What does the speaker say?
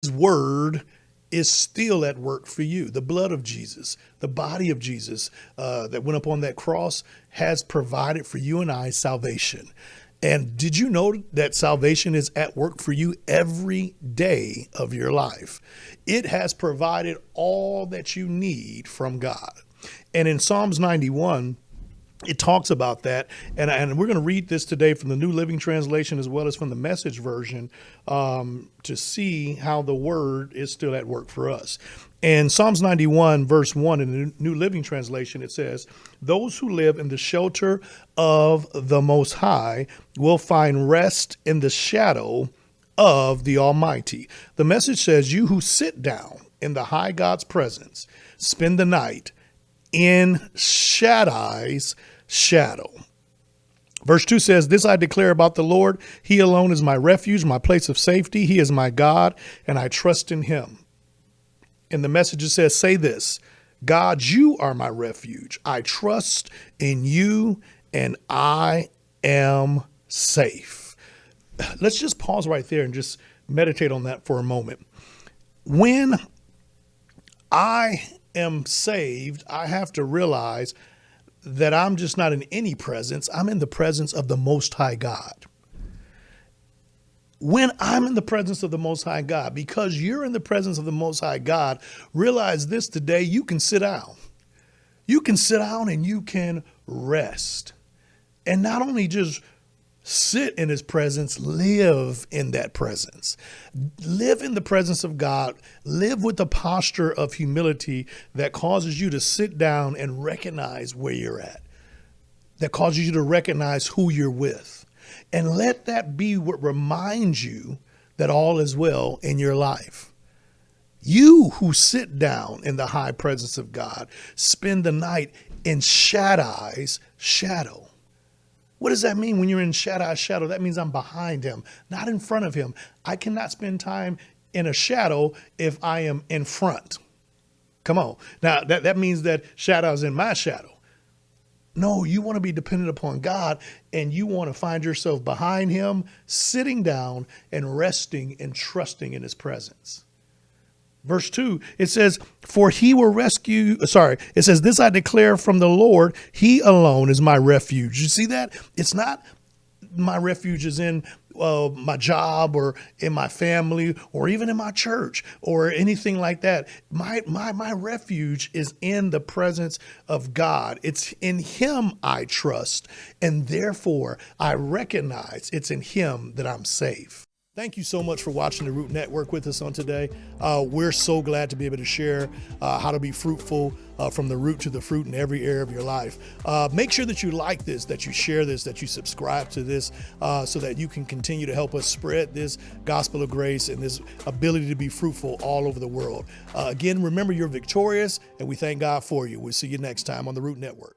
His word is still at work for you. The blood of Jesus, the body of Jesus that went up on that cross has provided for you and I salvation. And did you know that salvation is at work for you every day of your life? It has provided all that you need from God. And in Psalms 91, it talks about that, and we're going to read this today from the New Living Translation as well as from the Message version to see how the word is still at work for us. In Psalms 91, verse 1 in the New Living Translation, it says, "Those who live in the shelter of the Most High will find rest in the shadow of the Almighty." The Message says, "You who sit down in the high God's presence, spend the night in Shaddai's shadow." Verse 2 says, "This I declare about the Lord. He alone is my refuge, my place of safety. He is my God, and I trust in him." And the Message says, "Say this, God, you are my refuge. I trust in you, and I am safe." Let's just pause right there and just meditate on that for a moment. When I am saved, I have to realize that I'm just not in any presence. I'm in the presence of the Most High God. When I'm in the presence of the Most High God, because you're in the presence of the Most High God, realize this today, you can sit down. You can sit down and you can rest. And not only just sit in his presence, live in that presence. Live in the presence of God. Live with the posture of humility that causes you to sit down and recognize where you're at, that causes you to recognize who you're with. And let that be what reminds you that all is well in your life. You who sit down in the high presence of God, spend the night in Shaddai's shadow. What does that mean when you're in Shaddai's shadow? That means I'm behind him, not in front of him. I cannot spend time in a shadow if I am in front. Come on. Now, that means that Shaddai's in my shadow. No, you want to be dependent upon God, and you want to find yourself behind him, sitting down and resting and trusting in his presence. Verse 2, it says, "For he will rescue," it says, "This I declare from the Lord, he alone is my refuge." You see that? It's not my refuge is in my job or in my family or even in my church or anything like that. My refuge is in the presence of God. It's in him I trust, and therefore I recognize it's in him that I'm safe. Thank you so much for watching the Root Network with us on today. We're so glad to be able to share how to be fruitful from the root to the fruit in every area of your life. Make sure that you like this, that you share this, that you subscribe to this so that you can continue to help us spread this gospel of grace and this ability to be fruitful all over the world. Again, remember, you're victorious, and we thank God for you. We'll see you next time on the Root Network.